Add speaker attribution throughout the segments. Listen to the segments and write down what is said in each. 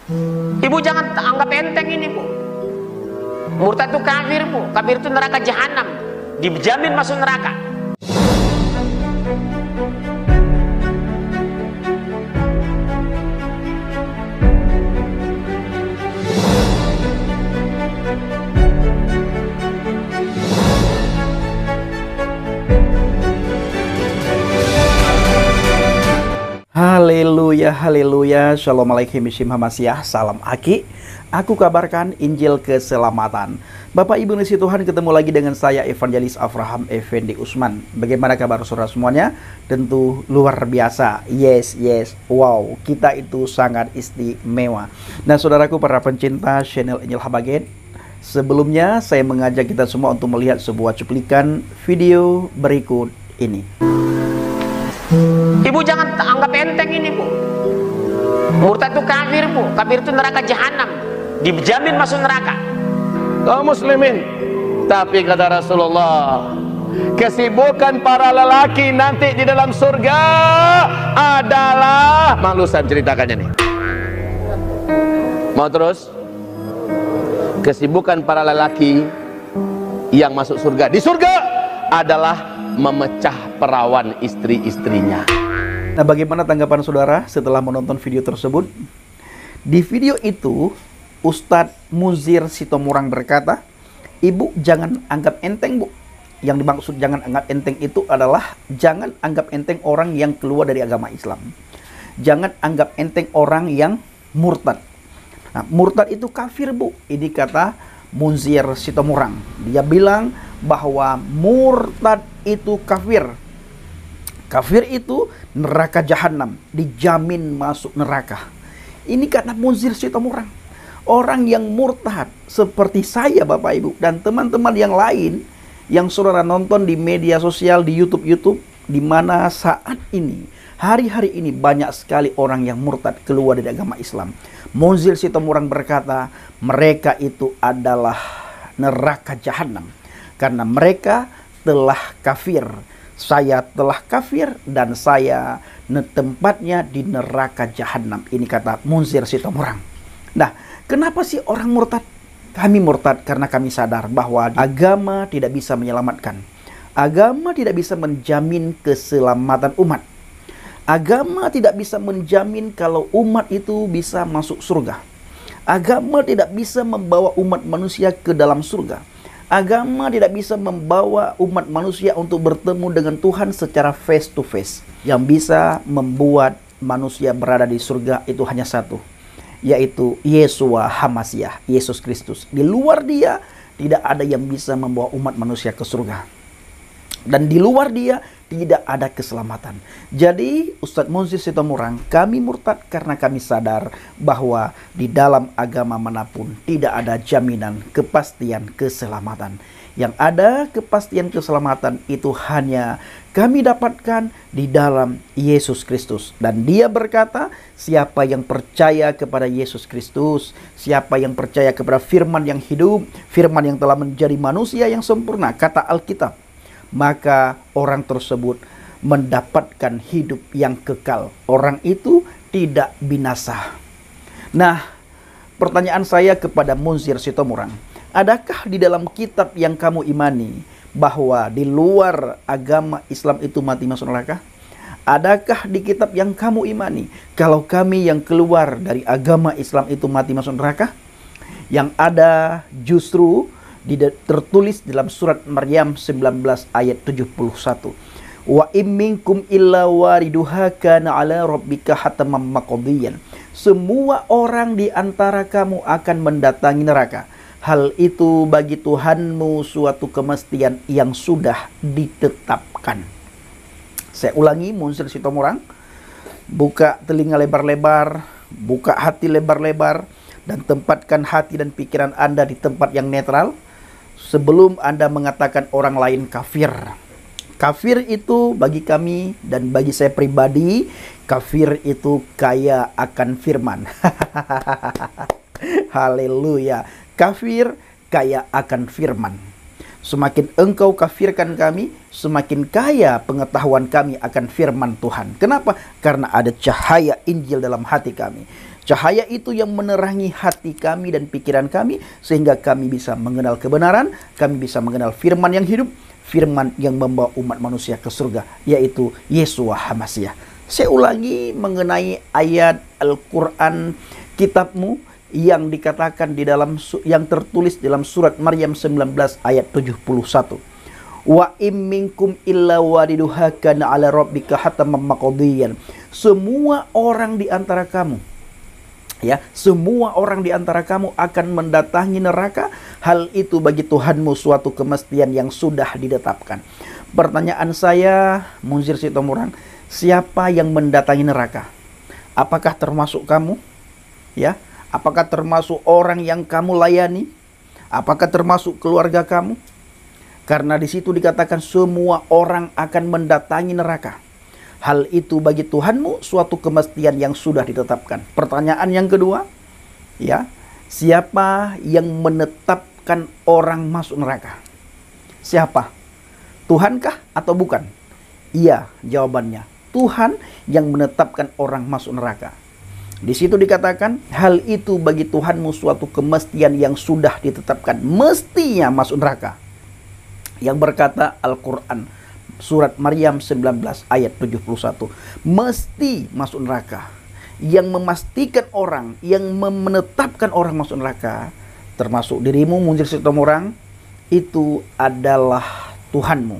Speaker 1: Ibu jangan anggap enteng ini, Bu. Murtad itu kafir, Bu. Kafir itu neraka jahanam, dijamin masuk neraka.
Speaker 2: Haleluya, haleluya, shalom alaikum Hamasyah, salam aki. Aku kabarkan Injil keselamatan. Bapak Ibu Nasi Tuhan, ketemu lagi dengan saya Evangelis Avraham Effendi Usman. Bagaimana kabar saudara semuanya? Tentu luar biasa. Yes, wow, kita itu sangat istimewa. Nah saudaraku para pencinta channel Injil Habagen, sebelumnya saya mengajak kita semua untuk melihat sebuah cuplikan video berikut ini.
Speaker 1: Ibu jangan anggap enteng ini, Bu. Murtad itu kafir, Bu. Kafir itu neraka jahanam, dijamin masuk neraka.
Speaker 3: Kaum muslimin, tapi kata Rasulullah, kesibukan para lelaki nanti di dalam surga adalah malusan. Ceritakannya nih. Mau terus? Kesibukan para lelaki yang masuk surga di surga adalah memecah perawan istri-istrinya.
Speaker 2: Nah, bagaimana tanggapan saudara setelah menonton video tersebut? Di video itu, Ustadz Muzir Sitomorang berkata, "Ibu jangan anggap enteng, Bu." Yang dimaksud jangan anggap enteng itu adalah jangan anggap enteng orang yang keluar dari agama Islam. Jangan anggap enteng orang yang murtad. Nah, murtad itu kafir, Bu. Ini kata Muzir Sitomorang. Dia bilang bahwa murtad itu kafir. Kafir itu neraka jahanam, dijamin masuk neraka. Ini kata Muzir Sitomorang. Orang yang murtad seperti saya Bapak Ibu dan teman-teman yang lain yang saudara nonton di media sosial, di YouTube, di mana saat ini, hari-hari ini banyak sekali orang yang murtad keluar dari agama Islam. Muzir Sitomorang berkata, mereka itu adalah neraka jahanam karena mereka telah kafir. Saya telah kafir dan saya tempatnya di neraka jahanam. Ini kata Muzir Sitomorang. Nah, kenapa sih orang murtad? Kami murtad karena kami sadar bahwa agama tidak bisa menyelamatkan. Agama tidak bisa menjamin keselamatan umat. Agama tidak bisa menjamin kalau umat itu bisa masuk surga. Agama tidak bisa membawa umat manusia ke dalam surga. Agama tidak bisa membawa umat manusia untuk bertemu dengan Tuhan secara face to face. Yang bisa membuat manusia berada di surga itu hanya satu, yaitu Yeshua Hamasyah, Yesus Kristus. Di luar dia tidak ada yang bisa membawa umat manusia ke surga. Dan di luar dia tidak ada keselamatan. Jadi Ustadz Muzir Sitomorang, kami murtad karena kami sadar bahwa di dalam agama manapun tidak ada jaminan kepastian keselamatan. Yang ada kepastian keselamatan itu hanya kami dapatkan di dalam Yesus Kristus. Dan dia berkata, siapa yang percaya kepada Yesus Kristus, siapa yang percaya kepada firman yang hidup, firman yang telah menjadi manusia yang sempurna, kata Alkitab, maka orang tersebut mendapatkan hidup yang kekal. Orang itu tidak binasa. Nah, pertanyaan saya kepada Muzir Sitomorang, adakah di dalam kitab yang kamu imani bahwa di luar agama Islam itu mati masuk neraka? Adakah di kitab yang kamu imani kalau kami yang keluar dari agama Islam itu mati masuk neraka? Yang ada justru tertulis dalam surat Maryam 19 ayat 71. Wa imminkum illa wariduha kana ala rabbika hataman maqdiyan. Semua orang di antara kamu akan mendatangi neraka. Hal itu bagi Tuhanmu suatu kemestian yang sudah ditetapkan. Saya ulangi, Muzir Sitomorang, buka telinga lebar-lebar, buka hati lebar-lebar, dan tempatkan hati dan pikiran Anda di tempat yang netral sebelum Anda mengatakan orang lain kafir. Kafir itu bagi kami dan bagi saya pribadi, kafir itu kaya akan firman. Haleluya. Kafir kaya akan firman. Semakin engkau kafirkan kami, semakin kaya pengetahuan kami akan firman Tuhan. Kenapa? Karena ada cahaya Injil dalam hati kami. Cahaya itu yang menerangi hati kami dan pikiran kami, sehingga kami bisa mengenal kebenaran, kami bisa mengenal firman yang hidup, firman yang membawa umat manusia ke surga, yaitu Yeshua HaMashiach. Saya ulangi mengenai ayat Al-Quran kitabmu yang dikatakan di dalam, yang tertulis dalam surat Maryam 19 ayat 71. Wa im minkum illa wariduha kana ala rabbika hataman maqdiyan. Semua orang di antara kamu, ya, semua orang di antara kamu akan mendatangi neraka. Hal itu bagi Tuhanmu suatu kemestian yang sudah ditetapkan. Pertanyaan saya, Munzir Sitomorang, siapa yang mendatangi neraka? Apakah termasuk kamu? Ya, apakah termasuk orang yang kamu layani? Apakah termasuk keluarga kamu? Karena di situ dikatakan semua orang akan mendatangi neraka. Hal itu bagi Tuhanmu suatu kemestian yang sudah ditetapkan. Pertanyaan yang kedua, ya, siapa yang menetapkan orang masuk neraka? Siapa? Tuhankah atau bukan? Iya, jawabannya. Tuhan yang menetapkan orang masuk neraka. Di situ dikatakan hal itu bagi Tuhanmu suatu kemestian yang sudah ditetapkan, mestinya masuk neraka. Yang berkata Al-Quran surat Maryam 19 ayat 71, mesti masuk neraka. Yang memastikan orang, yang menetapkan orang masuk neraka, termasuk dirimu Munzir Sitomorang, itu adalah Tuhanmu.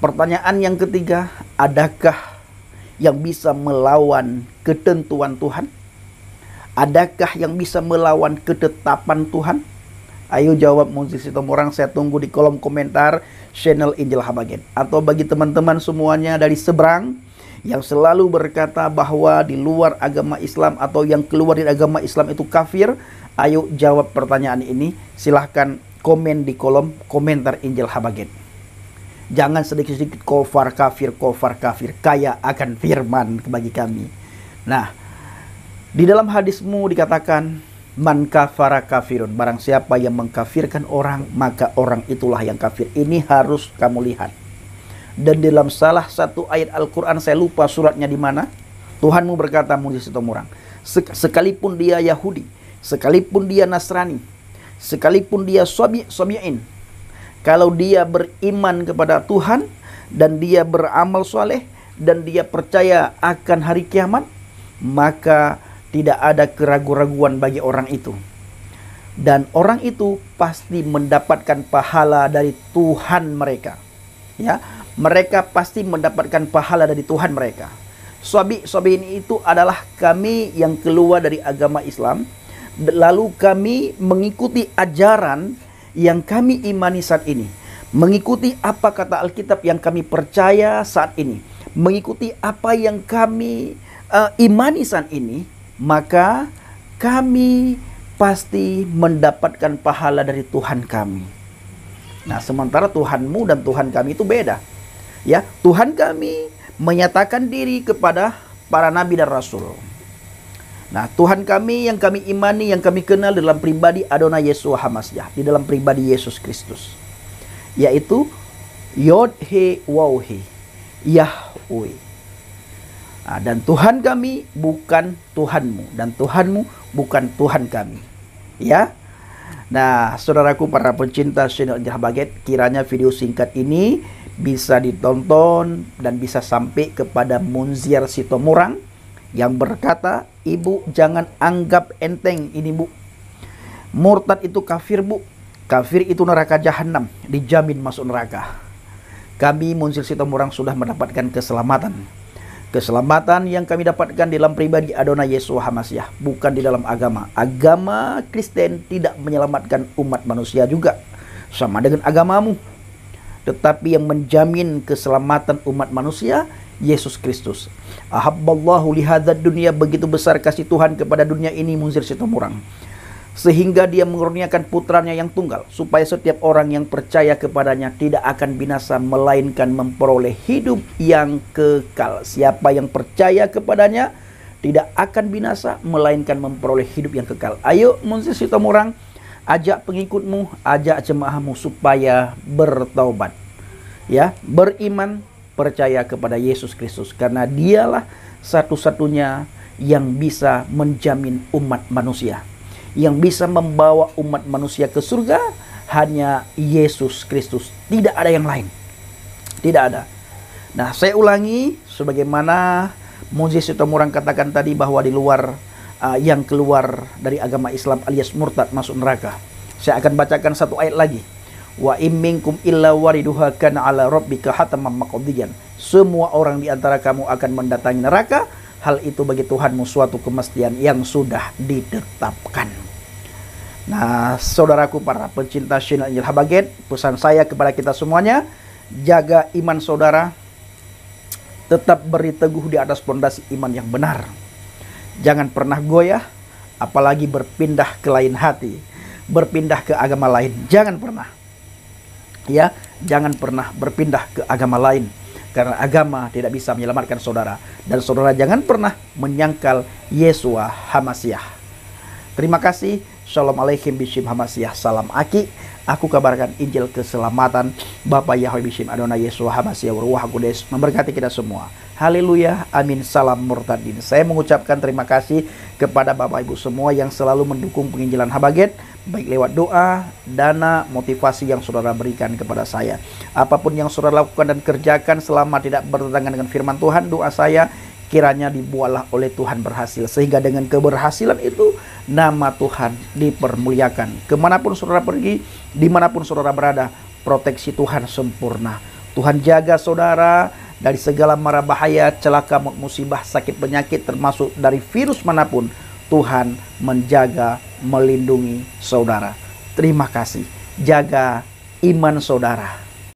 Speaker 2: Pertanyaan yang ketiga, adakah yang bisa melawan ketentuan Tuhan? Adakah yang bisa melawan ketetapan Tuhan? Ayo jawab Munzir Sitomorang, saya tunggu di kolom komentar channel Injil Habagen. Atau bagi teman-teman semuanya dari seberang yang selalu berkata bahwa di luar agama Islam atau yang keluar dari agama Islam itu kafir, ayo jawab pertanyaan ini. Silahkan komen di kolom komentar Injil Habagen. Jangan sedikit-sedikit kofar kafir, kaya akan firman bagi kami. Nah, di dalam hadismu dikatakan, man kafara kafirun, barang siapa yang mengkafirkan orang, maka orang itulah yang kafir. Ini harus kamu lihat. Dan dalam salah satu ayat Al-Quran, saya lupa suratnya di mana, Tuhanmu berkata, Munzir Sitomorang, sekalipun dia Yahudi, sekalipun dia Nasrani, sekalipun dia Sobi'in, kalau dia beriman kepada Tuhan dan dia beramal soleh dan dia percaya akan hari kiamat, maka tidak ada keraguan-raguan bagi orang itu. Dan orang itu pasti mendapatkan pahala dari Tuhan mereka. Ya, mereka pasti mendapatkan pahala dari Tuhan mereka. Sobi ini itu adalah kami yang keluar dari agama Islam, lalu kami mengikuti ajaran yang kami imani saat ini, mengikuti apa kata Alkitab yang kami percaya saat ini, mengikuti apa yang kami imani saat ini, maka kami pasti mendapatkan pahala dari Tuhan kami. Nah, sementara Tuhanmu dan Tuhan kami itu beda. Ya, Tuhan kami menyatakan diri kepada para nabi dan rasul. Nah, Tuhan kami yang kami imani, yang kami kenal dalam pribadi Adonai Yeshua HaMashiach, di dalam pribadi Yesus Kristus, yaitu Yod-He Waw-He, Yahweh. Nah, dan Tuhan kami bukan Tuhanmu, dan Tuhanmu bukan Tuhan kami. Ya. Nah, saudaraku para pencinta channel Injil Habagen, kiranya video singkat ini bisa ditonton dan bisa sampai kepada Munzir Sitomorang yang berkata, ibu jangan anggap enteng ini, bu. Murtad itu kafir, bu. Kafir itu neraka jahanam, dijamin masuk neraka. Kami Munzir Sitomorang sudah mendapatkan keselamatan. Keselamatan yang kami dapatkan dalam pribadi Adonai Yeshua HaMashiach, bukan di dalam agama. Agama Kristen tidak menyelamatkan umat manusia juga, sama dengan agamamu. Tetapi yang menjamin keselamatan umat manusia, Yesus Kristus. Ahabballahu lihadzad dunia, begitu besar kasih Tuhan kepada dunia ini, Munzir Sitomorang, sehingga dia mengurniakan putranya yang tunggal, supaya setiap orang yang percaya kepadanya tidak akan binasa, melainkan memperoleh hidup yang kekal. Siapa yang percaya kepadanya tidak akan binasa, melainkan memperoleh hidup yang kekal. Ayo Munzir Sitomorang, ajak pengikutmu, ajak jemaahmu supaya bertaubat, ya, beriman, percaya kepada Yesus Kristus, karena dialah satu-satunya yang bisa menjamin umat manusia. Yang bisa membawa umat manusia ke surga hanya Yesus Kristus. Tidak ada yang lain. Tidak ada. Nah, saya ulangi sebagaimana Moses Sitomorang katakan tadi, bahwa di luar yang keluar dari agama Islam alias murtad masuk neraka. Saya akan bacakan satu ayat lagi. Wa im minkum illa wariduha kana ala rabbika hataman maqdiyan. Semua orang di antara kamu akan mendatangi neraka. Hal itu bagi Tuhanmu suatu kemestian yang sudah ditetapkan. Nah, saudaraku para pencinta channel Injil Habaget, pesan saya kepada kita semuanya, jaga iman saudara, tetap beri teguh di atas pondasi iman yang benar. Jangan pernah goyah, apalagi berpindah ke lain hati, berpindah ke agama lain. Jangan pernah. Ya, jangan pernah berpindah ke agama lain, karena agama tidak bisa menyelamatkan saudara. Dan saudara jangan pernah menyangkal Yesua Hamasiah. Terima kasih. Shalom alaikum bishim Hamasiah. Salam aki. Aku kabarkan Injil keselamatan. Bapa Yahweh bishim Adonai Yesua Hamasiah Ruach Kudus memberkati kita semua. Haleluya. Amin. Salam murtadin. Saya mengucapkan terima kasih kepada Bapak Ibu semua yang selalu mendukung penginjilan Habaget, baik lewat doa, dana, motivasi yang saudara berikan kepada saya. Apapun yang saudara lakukan dan kerjakan selama tidak bertentangan dengan firman Tuhan, doa saya kiranya dibuatlah oleh Tuhan berhasil, sehingga dengan keberhasilan itu nama Tuhan dipermuliakan. Kemanapun saudara pergi, dimanapun saudara berada, proteksi Tuhan sempurna. Tuhan jaga saudara dari segala mara bahaya, celaka, musibah, sakit, penyakit, termasuk dari virus manapun. Tuhan menjaga, melindungi saudara. Terima kasih. Jaga iman saudara.